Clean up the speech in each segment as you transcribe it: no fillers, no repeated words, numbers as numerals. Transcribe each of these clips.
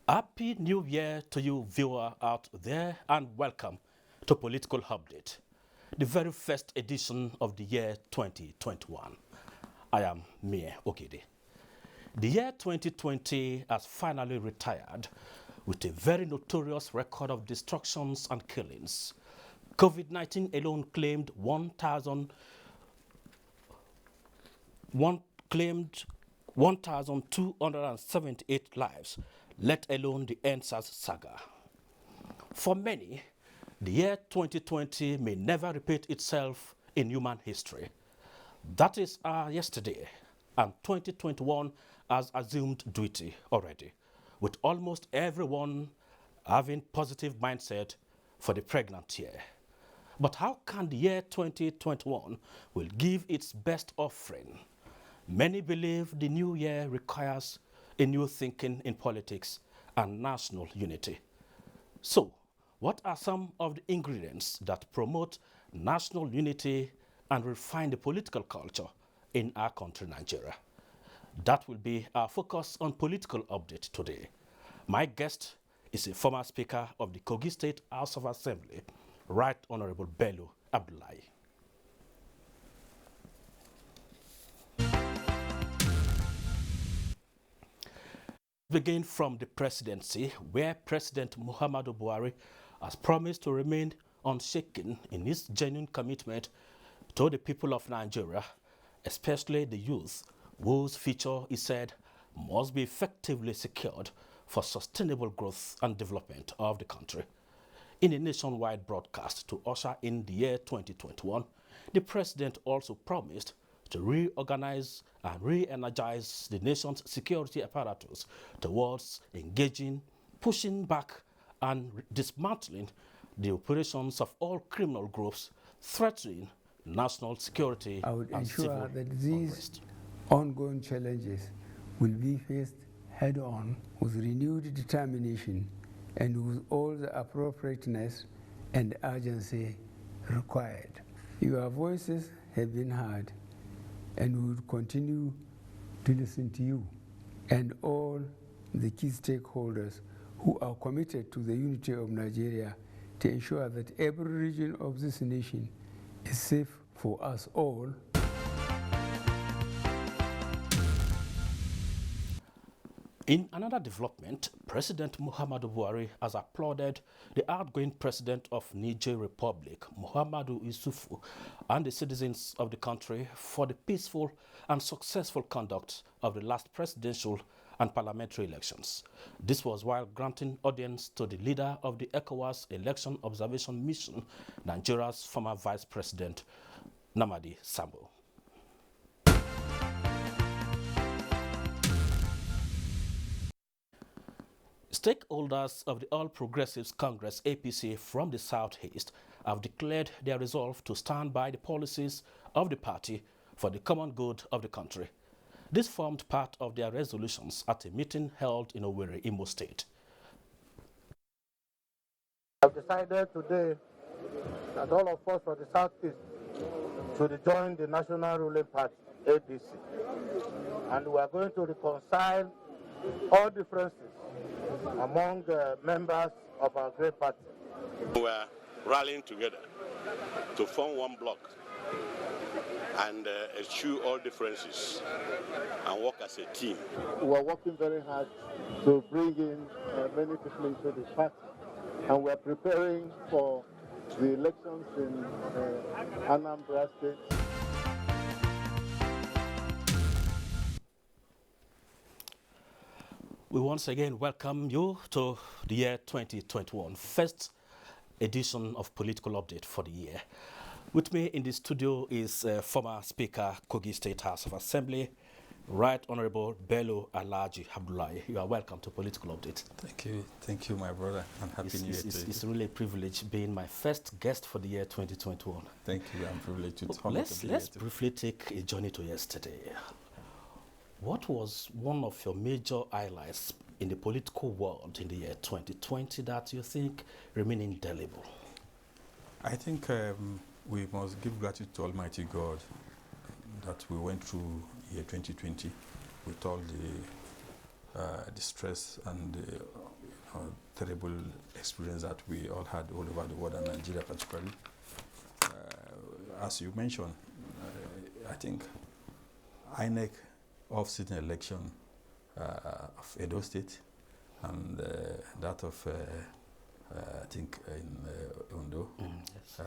Happy New Year to you, viewer out there, and welcome to Political Update, the very first edition of the year 2021. I am Mie Okede. The year 2020 has finally retired with a very notorious record of destructions and killings. COVID-19 alone claimed 1,278 lives, let alone the NSAS saga. For many, the year 2020 may never repeat itself in human history. That is our yesterday, and 2021 has assumed duty already, with almost everyone having positive mindset for the pregnant year. But how can the year 2021 will give its best offering? Many believe the new year requires a new thinking in politics and national unity. So, what are some of the ingredients that promote national unity and refine the political culture in our country, Nigeria? That will be our focus on Political Update today. My guest is a former Speaker of the Kogi State House of Assembly, Right Honorable Bello Abdullahi. Begin from the presidency, where President Muhammadu Buhari has promised to remain unshaken in his genuine commitment to the people of Nigeria, especially the youth, whose future, he said, must be effectively secured for sustainable growth and development of the country. In a nationwide broadcast to usher in the year 2021, the president also promised to reorganize and re-energize the nation's security apparatus towards engaging, pushing back, and dismantling the operations of all criminal groups threatening national security I would and ensure civil that these unrest. ongoing challenges will be faced head-on with renewed determination and with all the appropriateness and urgency required. Your voices have been heard, and we will continue to listen to you and all the key stakeholders who are committed to the unity of Nigeria to ensure that every region of this nation is safe for us all. In another development, President Muhammadu Buhari has applauded the outgoing president of Niger Republic, Muhammadu Isufu, and the citizens of the country for the peaceful and successful conduct of the last presidential and parliamentary elections. This was while granting audience to the leader of the ECOWAS Election Observation Mission, Nigeria's former Vice President, Namadi Sambo. Stakeholders of the All Progressives Congress APC from the Southeast have declared their resolve to stand by the policies of the party for the common good of the country. This formed part of their resolutions at a meeting held in Owerri, Imo State. I have decided today that all of us from the Southeast should join the national ruling party, APC, and we are going to reconcile all differences among members of our great party. We are rallying together to form one bloc and eschew all differences and work as a team. We are working very hard to bring in many people into the party, and we are preparing for the elections in Anambra State. We once again welcome you to the year 2021, first edition of Political Update for the year. With me in the studio is former Speaker, Kogi State House of Assembly, Right Honorable Bello Abdullahi. You are welcome to Political Update. Thank you, my brother, and Happy New Year to you. It's really a privilege being my first guest for the year 2021. Thank you, I'm privileged to talk. Let's briefly take a journey to yesterday. What was one of your major highlights in the political world in the year 2020 that you think remain indelible? I think we must give gratitude to Almighty God that we went through year 2020 with all the the stress and the terrible experience that we all had all over the world and Nigeria particularly. As you mentioned, I think INEC off-season election of Edo State and that of I think in Ondo, Yes.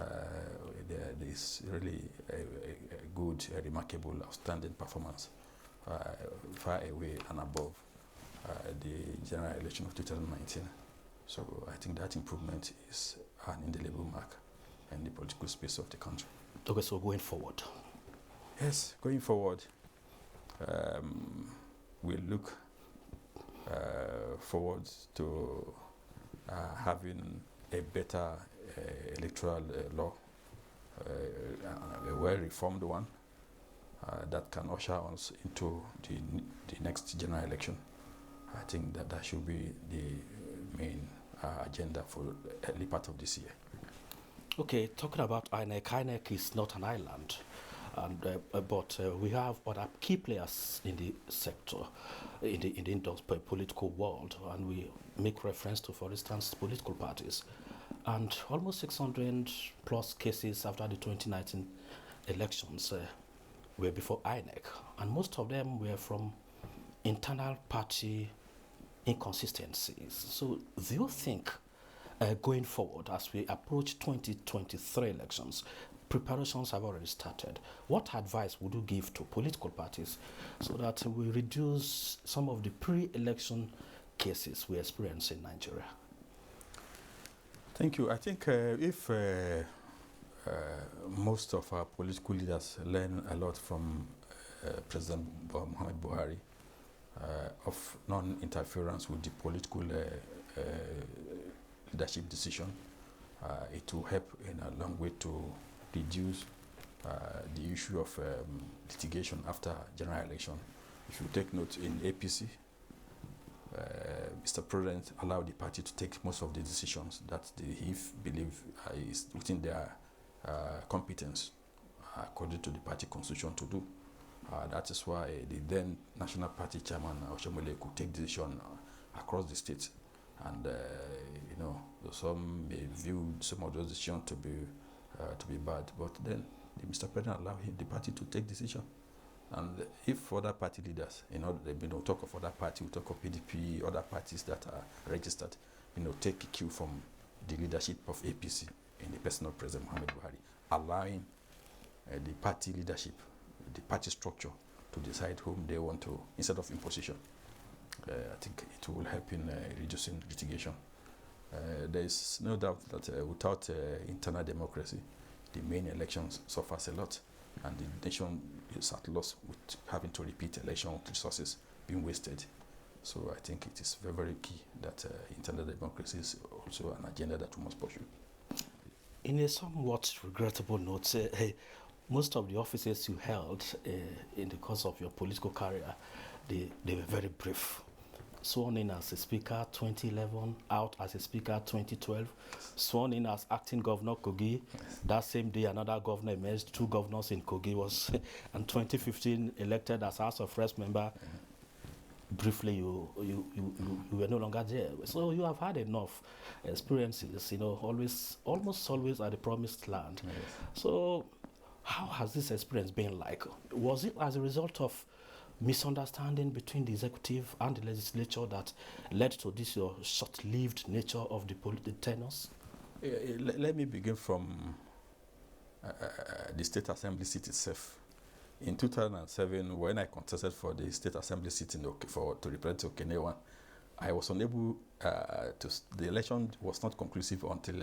there is really a good, a remarkable, outstanding performance, far away and above the general election of 2019. So I think that improvement is an indelible mark in the political space of the country. Okay, so going forward. Yes, going forward, we'll look forward to having a better electoral law, a well-reformed one that can usher us into the next general election. I think that should be the main agenda for early part of this year. Okay, talking about INEC, INEC is not an island, and but we have other key players in the sector, in the political world, and we make reference to, for instance, political parties, and almost 600 plus cases after the 2019 elections were before INEC, and most of them were from internal party inconsistencies. So, do you think? Going forward, as we approach 2023 elections, preparations have already started. What advice would you give to political parties so that we reduce some of the pre-election cases we experience in Nigeria? Thank you. I think if most of our political leaders learn a lot from President Muhammad Buhari of non-interference with the political leadership decision, it will help in a long way to reduce the issue of litigation after general election. If you take note, in APC, Mr. President allowed the party to take most of the decisions that he believe is within their competence according to the party constitution to do. That is why the then National Party Chairman Oshomole could take decision across the state. And some may view some of those decisions to be bad, but then Mr. President allowed the party to take decision. And if other party leaders, talk of other party, we talk of PDP, other parties that are registered, take a cue from the leadership of APC in the person of President Muhammad Buhari, allowing the party leadership, the party structure, to decide whom they want to, instead of imposition. I think it will help in reducing litigation. There is no doubt that without internal democracy, the main elections suffers a lot, and the nation is at loss with having to repeat election resources being wasted. So I think it is very, very key that internal democracy is also an agenda that we must pursue. In a somewhat regrettable note, most of the offices you held in the course of your political career, they were very brief. Sworn in as a speaker 2011, out as a speaker 2012, sworn in as acting governor Kogi. That same day, another governor emerged. 2 governors in Kogi was, and 2015 elected as House of Reps member. Briefly, you were no longer there. So you have had enough experiences. Almost always at the promised land. Yes. So, how has this experience been like? Was it as a result of misunderstanding between the executive and the legislature that led to this short-lived nature of the tenures? Let me begin from the State Assembly seat itself. In 2007, when I contested for the State Assembly seat to represent Okenewan, I was unable the election was not conclusive until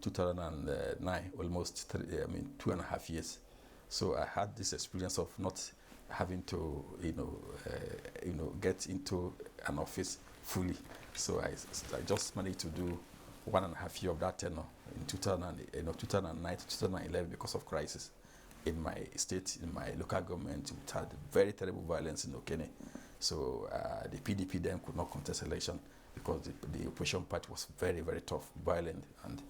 2009, almost 2.5 years. So I had this experience of not having to, get into an office fully. So I just managed to do 1.5 years of that tenure in 2009 to 2011 because of crisis in my state, in my local government. We had very terrible violence in Okene. So the PDP then could not contest election because the opposition party was very, very tough, violent. And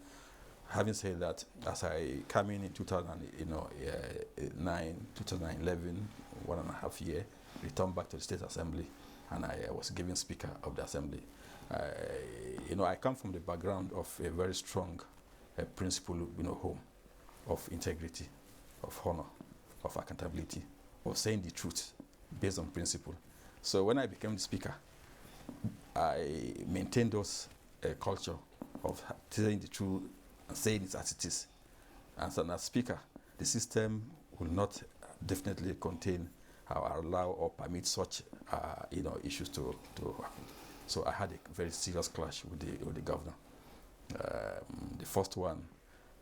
having said that, as I came in 2009, 2011, 1.5 years, returned back to the State Assembly. and I was given Speaker of the Assembly. I come from the background of a very strong principle, home, of integrity, of honor, of accountability, of saying the truth based on principle. So when I became the Speaker, I maintained those culture of telling the truth and saying it as it is. And so as Speaker, the system will not definitely contain or allow or permit such issues to happen. So I had a very serious clash with the governor. The first one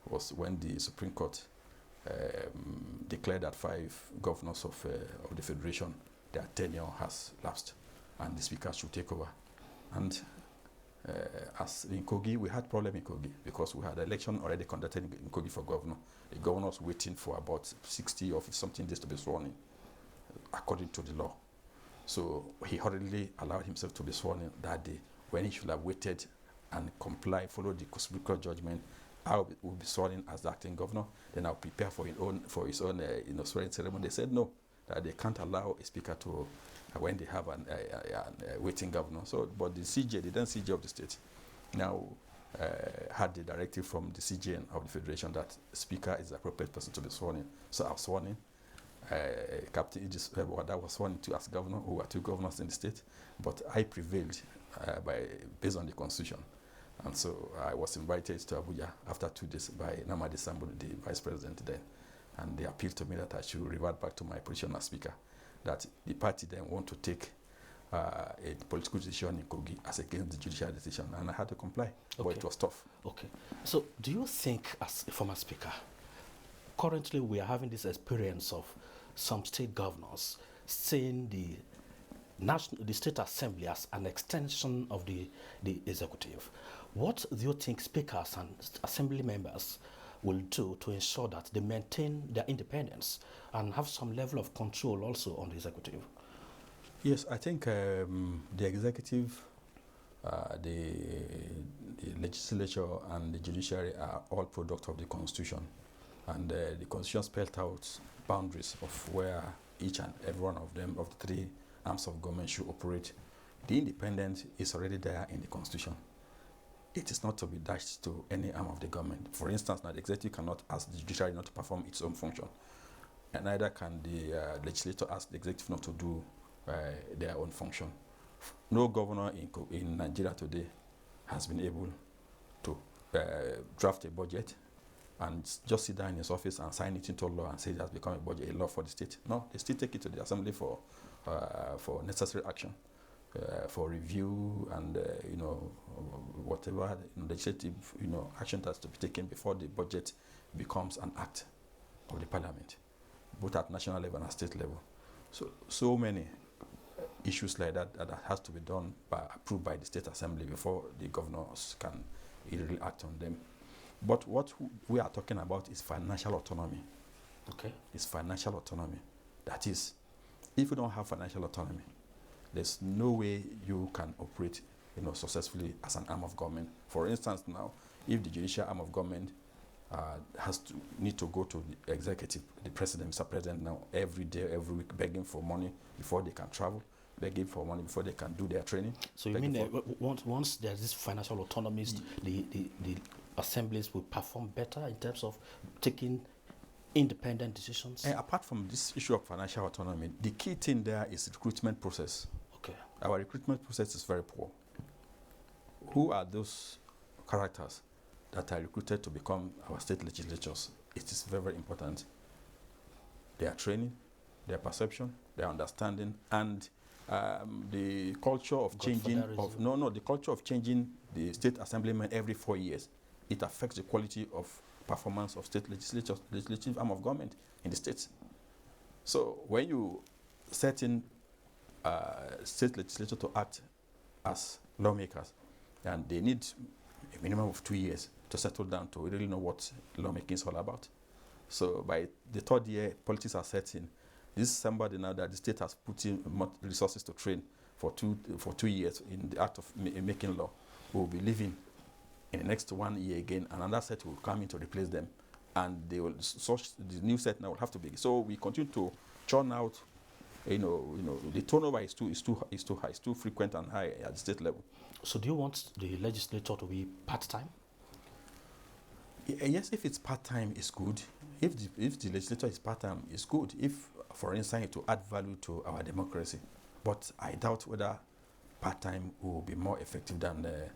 was when the Supreme Court declared that 5 governors of the Federation, their tenure has lapsed and the Speaker should take over. And as in Kogi, we had problem in Kogi because we had an election already conducted in Kogi for governor. The governor was waiting for about 60 or something days to be sworn in, according to the law. So he hurriedly allowed himself to be sworn in that day when he should have waited and comply, follow the Supreme Court judgment. I will be sworn in as the acting governor. Then I'll prepare for his own swearing ceremony. They said no, that they can't allow a speaker to when they have a waiting governor. So, but the CJ, the then CJ of the state, now had the directive from the CJ of the Federation that speaker is the appropriate person to be sworn in. So I was sworn in. Captain Idris Wada was sworn into as governor, who were 2 governors in the state, but I prevailed based on the constitution. And so I was invited to Abuja after 2 days by Namadi Sambo, the vice president then. And they appealed to me that I should revert back to my position as speaker, that the party then want to take a political decision in Kogi as against the judicial decision, and I had to comply, but it was tough. Okay. So do you think, as a former speaker, currently we are having this experience of some state governors seeing the state assembly as an extension of the executive? What do you think speakers and assembly members will do to ensure that they maintain their independence and have some level of control also on the executive? Yes, I think the executive, the legislature and the judiciary are all products of the Constitution. And the Constitution spelled out boundaries of where each and every one of them, of the 3 arms of government, should operate. The independence is already there in the Constitution. It is not to be dashed to any arm of the government. For instance, now the executive cannot ask the judiciary not to perform its own function, and neither can the legislature ask the executive not to do their own function. No governor in Nigeria today has been able to draft a budget and just sit down in his office and sign it into law and say it has become a law for the state. No, they still take it to the assembly for necessary action, for review and whatever legislative action has to be taken before the budget becomes an act of the parliament, both at national level and at state level. So many issues like that has to be done approved by the state assembly before the governors can really act on them. But what we are talking about is financial autonomy. Okay. It's financial autonomy. That is, if you don't have financial autonomy, there's no way you can operate successfully as an arm of government. For instance, now, if the judicial arm of government need to go to the executive, the president, Mr. President, now every day, every week, begging for money before they can travel, begging for money before they can do their training. So you mean once there's this financial autonomy, the assemblies will perform better in terms of taking independent decisions? And apart from this issue of financial autonomy, the key thing there is recruitment process. Okay. Our recruitment process is very poor. Who are those characters that are recruited to become our state legislatures? It is very, very important. Their training, their perception, their understanding, and the culture of the culture of changing the state assemblyman every 4 years. It affects the quality of performance of state legislative arm of government in the states. So when you set in state legislature to act as lawmakers, and they need a minimum of 2 years to settle down to really know what lawmaking is all about. So by the 3rd year, politics are set in. This is somebody now that the state has put in resources to train for 2 years in the act of making law, who will be leaving in the next 1 year again, and another set will come in to replace them, and they will the new set now will have to be. So we continue to churn out the turnover is too high, it's too frequent and high at the state level. So do you want the legislature to be part-time? Yes, if it's part-time, it's good. If the legislature is part-time, it's good. If, for instance, to add value to our democracy. But I doubt whether part-time will be more effective than the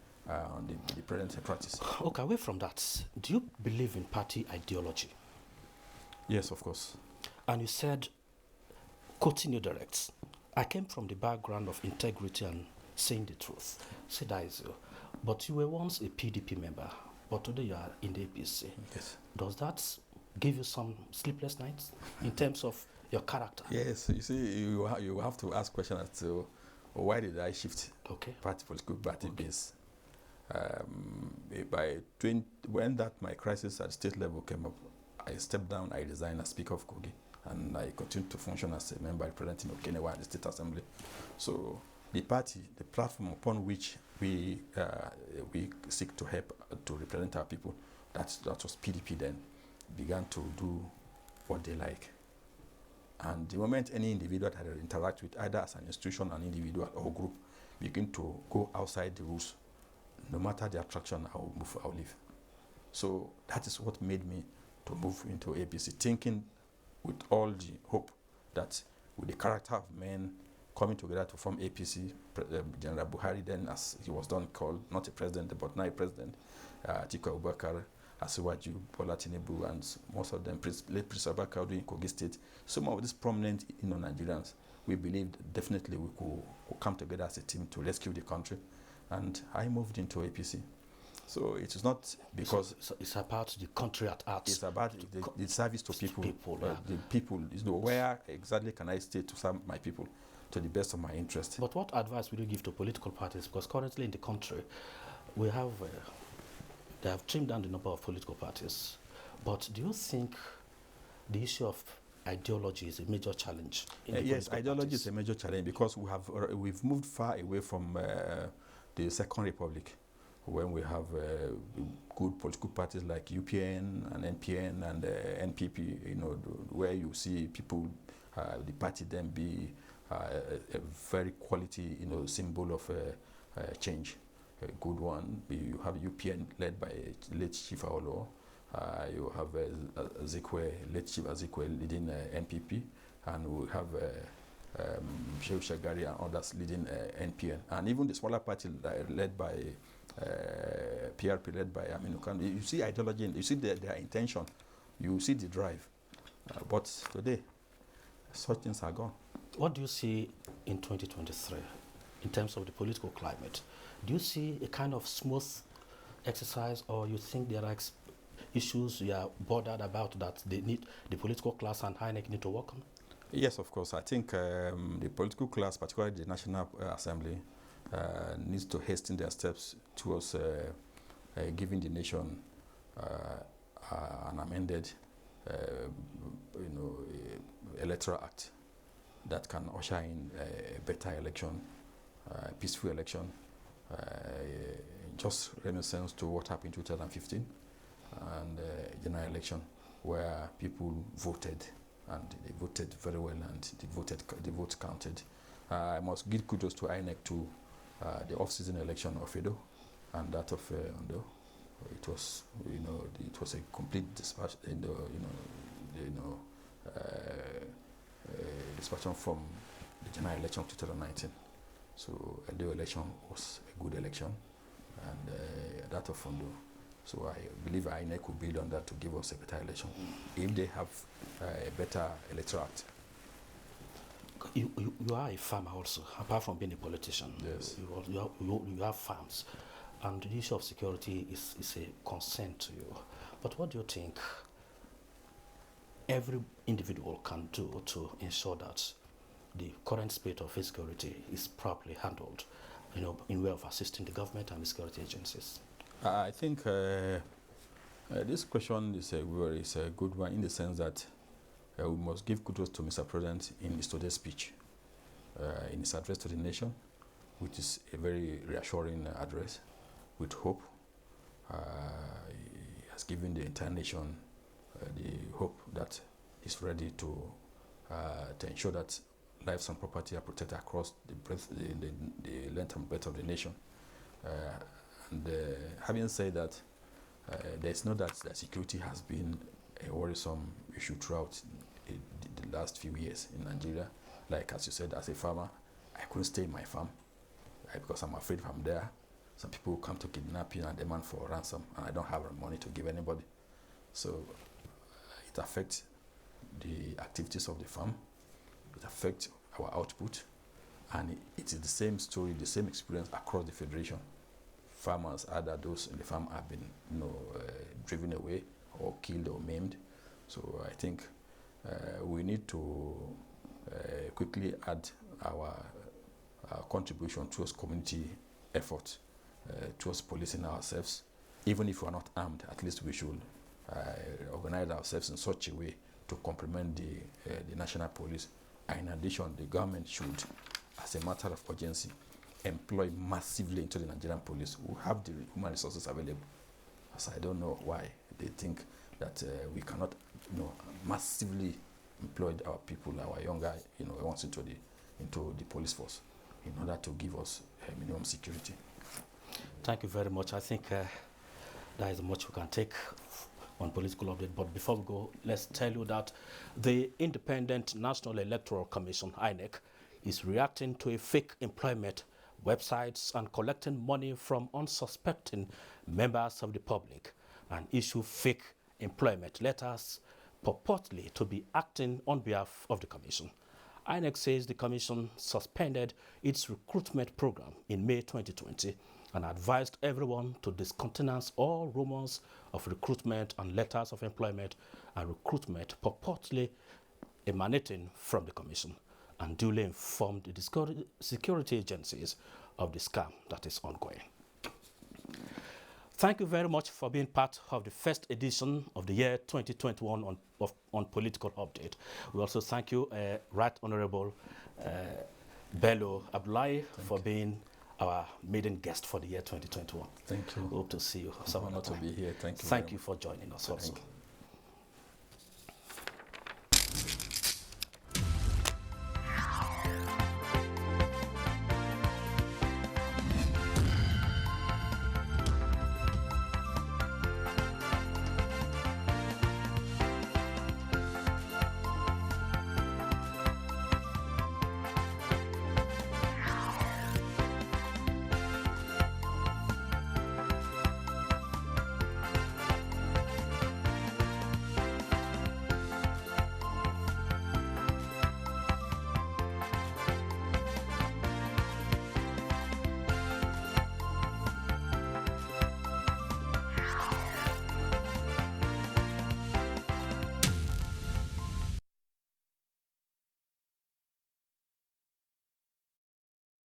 present practice. Okay, away from that, do you believe in party ideology? Yes, of course. And you said, quoting you direct, I came from the background of integrity and saying the truth. Say that is you. But you were once a PDP member, but today you are in the APC. Yes. Does that give you some sleepless nights in terms of your character? Yes, you see, you have to ask questions as to why did I shift political party base. When my crisis at state level came up, I stepped down, I resigned as Speaker of Kogi, and I continued to function as a member representing Okenewa at the State Assembly. So the party, the platform upon which we seek to help to represent our people, that was PDP then, began to do what they like. And the moment any individual that I interact with, either as an institution, an individual, or group, begin to go outside the rules, no matter the attraction, I'll leave. So that is what made me to move into APC, thinking with all the hope that with the character of men coming together to form APC, General Buhari then, as he was done, called not a president but now a president, Atiku Abubakar, Asiwaju, Bola Tinubu, and most of them, late Prince Abubakar in Kogi State, some of these prominent Nigerians, we believed definitely we could come together as a team to rescue the country, and I moved into APC. So it is not because so it's about the country at heart. It's about the service to people. Yeah. The people, where exactly can I stay to serve my people to the best of my interest. But what advice would you give to political parties? Because currently in the country, we have they have trimmed down the number of political parties. But do you think the issue of ideology is a major challenge? Yes, ideology is a major challenge because we've moved far away from the Second Republic, when we have good political parties like UPN and NPN and NPP, where you see people, the party then be a very quality, symbol of change, a good one. You have UPN led by late Chief Aolo. You have Azikwe, late Chief Azikwe leading NPP, and we have Shehu Shagari and others leading NPN, and even the smaller party led by PRP, led by Aminu. You see ideology, you see their intention, you see the drive, but today such things are gone. What do you see in 2023 in terms of the political climate? Do you see a kind of smooth exercise, or you think there are issues you are bothered about that they need, the political class and INEC need to work on? Yes, of course. I think the political class, particularly the National Assembly, needs to hasten their steps towards giving the nation an amended, electoral act that can usher in a better election, peaceful election, just reminiscence to what happened in 2015 and general election, where people voted, and they voted very well, and the vote counted. I must give kudos to INEC to the off-season election of Edo and that of Ondo. It was, it was a complete dispatch, dispatch from the general election of 2019. So Edo election was a good election, and that of Ondo. So I believe INEC will build on that to give us a better election if they have a better electoral act. You are a farmer also, apart from being a politician. Yes. You have farms, and the issue of security is a concern to you. But what do you think every individual can do to ensure that the current state of insecurity is properly handled, in way of assisting the government and the security agencies? I think this question is a good one, in the sense that we must give kudos to Mr. President in his today's speech, in his address to the nation, which is a very reassuring address with hope. He has given the entire nation the hope that he's ready to ensure that lives and property are protected across the length and breadth of the nation. Having said that, there's no doubt that security has been a worrisome issue throughout the last few years in Nigeria. Like as you said, as a farmer, I couldn't stay in my farm because I'm afraid if I'm there, some people will come to kidnap you and demand for ransom, and I don't have money to give anybody. So it affects the activities of the farm, it affects our output, and it is the same story, the same experience across the federation. Farmers, either those in the farm have been driven away or killed or maimed. So I think we need to quickly add our contribution towards community effort, towards policing ourselves. Even if we are not armed, at least we should organize ourselves in such a way to complement the national police. And in addition, the government should, as a matter of urgency, employ massively into the Nigerian police who have the human resources available. As I don't know why they think that we cannot, massively employ our people, our younger, ones into the police force in order to give us minimum security. Thank you very much. I think there is much we can take on political update. But before we go, let's tell you that the Independent National Electoral Commission, INEC, is reacting to a fake employment websites and collecting money from unsuspecting members of the public, and issue fake employment letters purportedly to be acting on behalf of the commission. INEC says the commission suspended its recruitment program in May 2020 and advised everyone to discountenance all rumors of recruitment and letters of employment and recruitment purportedly emanating from the commission, and duly informed the security agencies of the scam that is ongoing. Thank you very much for being part of the first edition of the year 2021 on Political Update. We also thank you, Right Honorable Bello Abdullahi, for being our maiden guest for the year 2021. Thank you. We hope to see you. It's an honor to be here. Thank you. Thank you for joining us also. Thank you.